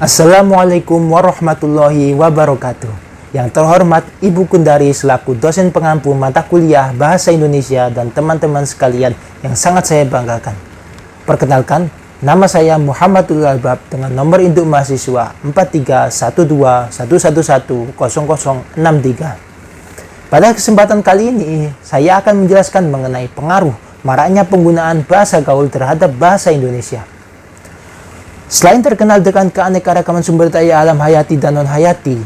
Assalamualaikum warahmatullahi wabarakatuh. Yang terhormat Ibu Kundari selaku dosen pengampu mata kuliah Bahasa Indonesia dan teman-teman sekalian yang sangat saya banggakan. Perkenalkan, nama saya Muhammadul Albab dengan nomor induk mahasiswa 4312110063. Pada kesempatan kali ini, saya akan menjelaskan mengenai pengaruh maraknya penggunaan bahasa gaul terhadap bahasa Indonesia. Selain terkenal dengan keanekaragaman sumber daya alam hayati dan non-hayati,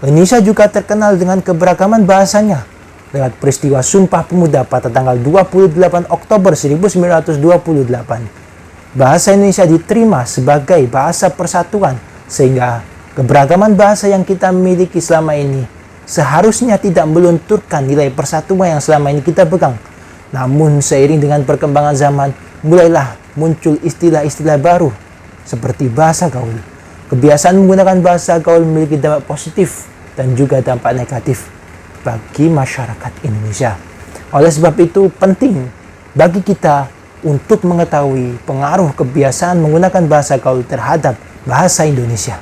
Indonesia juga terkenal dengan keberagaman bahasanya. Lewat peristiwa Sumpah Pemuda pada tanggal 28 Oktober 1928, bahasa Indonesia diterima sebagai bahasa persatuan, sehingga keberagaman bahasa yang kita miliki selama ini seharusnya tidak melunturkan nilai persatuan yang selama ini kita pegang. Namun seiring dengan perkembangan zaman, mulailah muncul istilah-istilah baru seperti bahasa gaul. Kebiasaan menggunakan bahasa gaul memiliki dampak positif dan juga dampak negatif bagi masyarakat Indonesia. Oleh sebab itu penting bagi kita untuk mengetahui pengaruh kebiasaan menggunakan bahasa gaul terhadap bahasa Indonesia.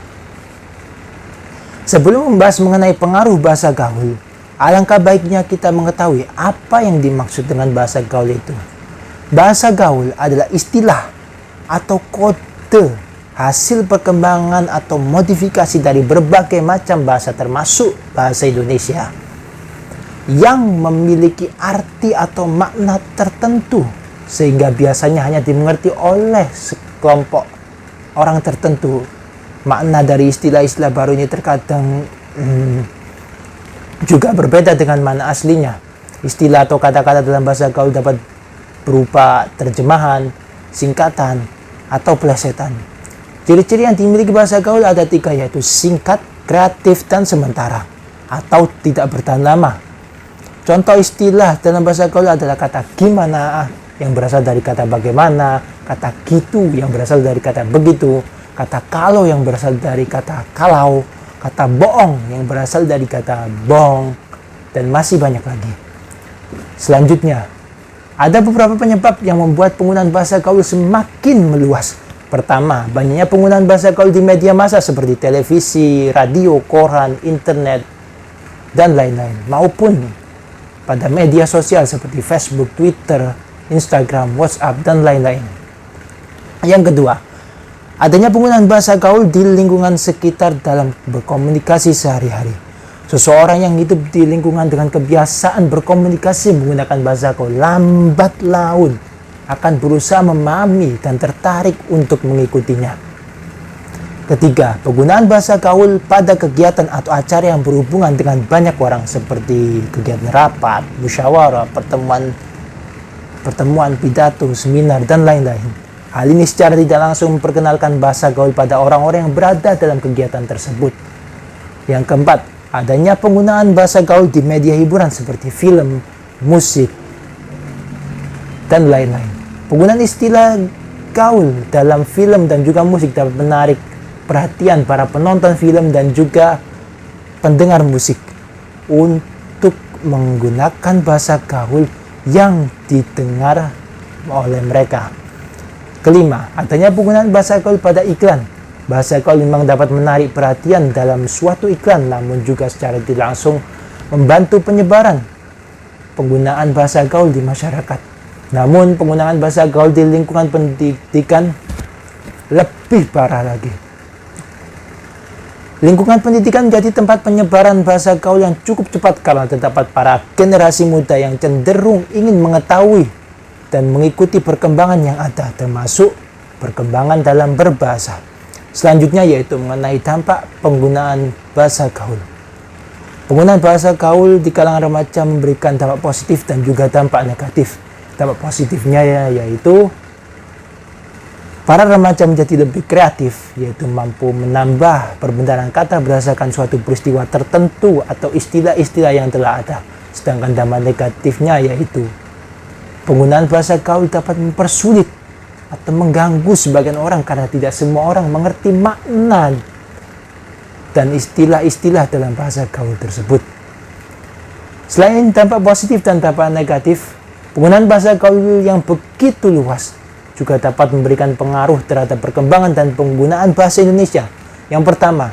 Sebelum membahas mengenai pengaruh bahasa gaul, alangkah baiknya kita mengetahui apa yang dimaksud dengan bahasa gaul itu. Bahasa gaul adalah istilah atau kode hasil perkembangan atau modifikasi dari berbagai macam bahasa termasuk bahasa Indonesia yang memiliki arti atau makna tertentu sehingga biasanya hanya dimengerti oleh sekelompok orang tertentu. Makna dari istilah-istilah baru ini terkadang juga berbeda dengan makna aslinya. Istilah atau kata-kata dalam bahasa gaul dapat berupa terjemahan, singkatan, atau plesetan. Ciri-ciri yang dimiliki bahasa gaul ada 3, yaitu singkat, kreatif, dan sementara, atau tidak bertahan lama. Contoh istilah dalam bahasa gaul adalah kata gimana yang berasal dari kata bagaimana, kata gitu yang berasal dari kata begitu, kata kalau yang berasal dari kata kalau, kata bohong yang berasal dari kata bohong, dan masih banyak lagi. Selanjutnya, ada beberapa penyebab yang membuat penggunaan bahasa gaul semakin meluas. Pertama, banyaknya penggunaan bahasa gaul di media massa seperti televisi, radio, koran, internet, dan lain-lain. Maupun pada media sosial seperti Facebook, Twitter, Instagram, WhatsApp, dan lain-lain. Yang kedua, adanya penggunaan bahasa gaul di lingkungan sekitar dalam berkomunikasi sehari-hari. Seseorang yang hidup di lingkungan dengan kebiasaan berkomunikasi menggunakan bahasa gaul lambat laun akan berusaha memahami dan tertarik untuk mengikutinya. Ketiga, penggunaan bahasa gaul pada kegiatan atau acara yang berhubungan dengan banyak orang seperti kegiatan rapat, musyawarah, pertemuan, pidato, seminar, dan lain-lain. Hal ini secara tidak langsung memperkenalkan bahasa gaul pada orang-orang yang berada dalam kegiatan tersebut. Yang keempat, adanya penggunaan bahasa gaul di media hiburan seperti film, musik, dan lain-lain. Penggunaan istilah gaul dalam film dan juga musik dapat menarik perhatian para penonton film dan juga pendengar musik untuk menggunakan bahasa gaul yang didengar oleh mereka. Kelima, adanya penggunaan bahasa gaul pada iklan. Bahasa gaul memang dapat menarik perhatian dalam suatu iklan, namun juga secara tidak langsung membantu penyebaran penggunaan bahasa gaul di masyarakat. Namun penggunaan bahasa gaul di lingkungan pendidikan lebih parah lagi. Lingkungan pendidikan menjadi tempat penyebaran bahasa gaul yang cukup cepat karena terdapat para generasi muda yang cenderung ingin mengetahui dan mengikuti perkembangan yang ada, termasuk perkembangan dalam berbahasa. Selanjutnya yaitu mengenai dampak penggunaan bahasa gaul. Penggunaan bahasa gaul di kalangan remaja memberikan dampak positif dan juga dampak negatif. Dampak positifnya yaitu para remaja menjadi lebih kreatif, yaitu mampu menambah perbendaharaan kata berdasarkan suatu peristiwa tertentu atau istilah-istilah yang telah ada. Sedangkan dampak negatifnya yaitu penggunaan bahasa gaul dapat mempersulit atau mengganggu sebagian orang karena tidak semua orang mengerti makna dan istilah-istilah dalam bahasa gaul tersebut. Selain dampak positif dan dampak negatif, penggunaan bahasa gaul yang begitu luas juga dapat memberikan pengaruh terhadap perkembangan dan penggunaan bahasa Indonesia Yang pertama,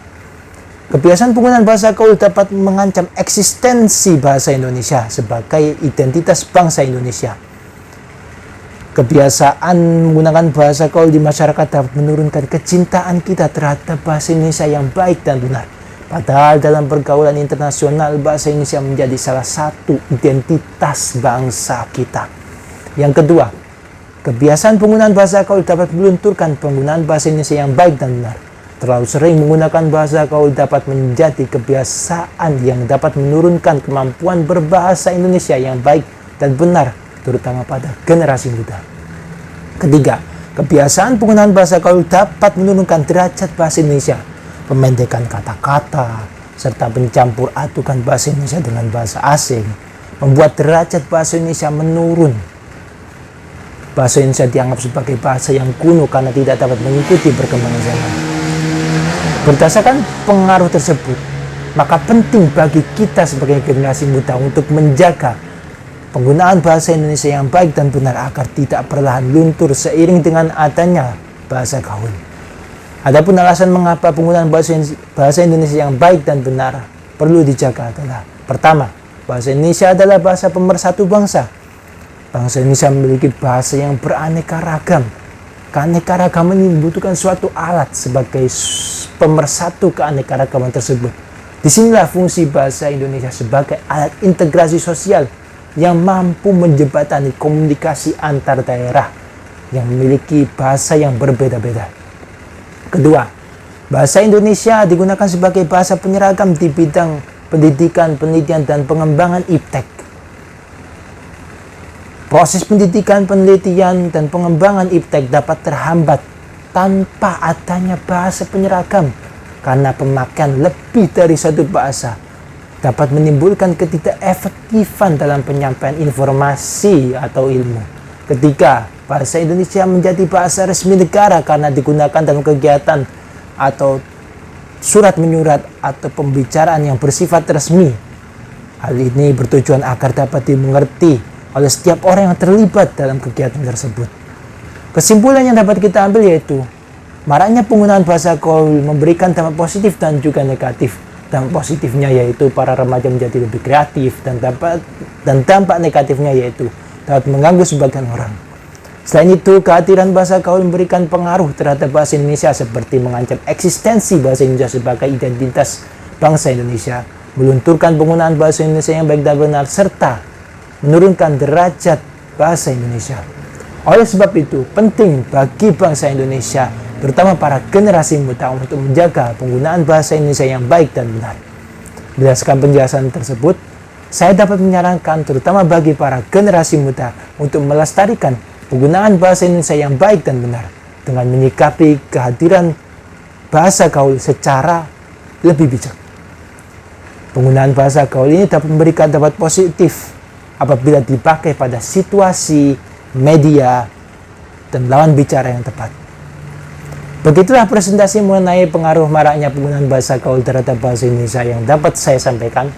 kebiasaan penggunaan bahasa gaul dapat mengancam eksistensi bahasa Indonesia sebagai identitas bangsa Indonesia. Kebiasaan menggunakan bahasa gaul di masyarakat dapat menurunkan kecintaan kita terhadap bahasa Indonesia yang baik dan benar. Padahal dalam pergaulan internasional, bahasa Indonesia menjadi salah satu identitas bangsa kita. Yang kedua, kebiasaan penggunaan bahasa gaul dapat melunturkan penggunaan bahasa Indonesia yang baik dan benar. Terlalu sering menggunakan bahasa gaul dapat menjadi kebiasaan yang dapat menurunkan kemampuan berbahasa Indonesia yang baik dan benar, terutama pada generasi muda. Ketiga, kebiasaan penggunaan bahasa gaul dapat menurunkan derajat bahasa Indonesia, pemendekan kata-kata, serta mencampur adukan bahasa Indonesia dengan bahasa asing, membuat derajat bahasa Indonesia menurun. Bahasa Indonesia dianggap sebagai bahasa yang kuno karena tidak dapat mengikuti perkembangan zaman. Berdasarkan pengaruh tersebut, maka penting bagi kita sebagai generasi muda untuk menjaga penggunaan bahasa Indonesia yang baik dan benar agar tidak perlahan luntur seiring dengan adanya bahasa gaul. Adapun alasan mengapa penggunaan bahasa Indonesia yang baik dan benar perlu dijaga adalah: pertama, bahasa Indonesia adalah bahasa pemersatu bangsa. Bangsa Indonesia memiliki bahasa yang beraneka ragam. Keanekaragaman ini membutuhkan suatu alat sebagai pemersatu keanekaragaman tersebut. Disinilah fungsi bahasa Indonesia sebagai alat integrasi sosial yang mampu menjembatani komunikasi antar daerah yang memiliki bahasa yang berbeda-beda. Kedua, bahasa Indonesia digunakan sebagai bahasa penyeragam di bidang pendidikan, penelitian, dan pengembangan iptek. Proses pendidikan, penelitian, dan pengembangan iptek dapat terhambat tanpa adanya bahasa penyeragam, karena pemakaian lebih dari satu bahasa dapat menimbulkan ketidakefektifan dalam penyampaian informasi atau ilmu. Ketiga, bahasa Indonesia menjadi bahasa resmi negara karena digunakan dalam kegiatan atau surat menyurat atau pembicaraan yang bersifat resmi. Hal ini bertujuan agar dapat dimengerti oleh setiap orang yang terlibat dalam kegiatan tersebut. Kesimpulan yang dapat kita ambil yaitu, maraknya penggunaan bahasa gaul memberikan dampak positif dan juga negatif. Dampak positifnya yaitu para remaja menjadi lebih kreatif, dan dampak negatifnya yaitu dapat mengganggu sebagian orang. Selain itu, kehadiran bahasa gaul memberikan pengaruh terhadap bahasa Indonesia seperti mengancam eksistensi bahasa Indonesia sebagai identitas bangsa Indonesia, melunturkan penggunaan bahasa Indonesia yang baik dan benar, serta menurunkan derajat bahasa Indonesia. Oleh sebab itu, penting bagi bangsa Indonesia, terutama para generasi muda, untuk menjaga penggunaan bahasa Indonesia yang baik dan benar. Berdasarkan penjelasan tersebut, saya dapat menyarankan terutama bagi para generasi muda untuk melestarikan penggunaan bahasa Indonesia yang baik dan benar dengan menyikapi kehadiran bahasa gaul secara lebih bijak. Penggunaan bahasa gaul ini dapat memberikan dampak positif apabila dipakai pada situasi, media, dan lawan bicara yang tepat. Begitulah presentasi mengenai pengaruh maraknya penggunaan bahasa gaul terhadap bahasa Indonesia yang dapat saya sampaikan.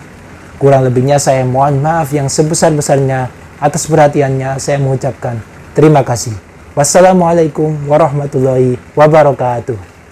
Kurang lebihnya saya mohon maaf yang sebesar-besarnya. Atas perhatiannya saya mengucapkan terima kasih. Wassalamualaikum warahmatullahi wabarakatuh.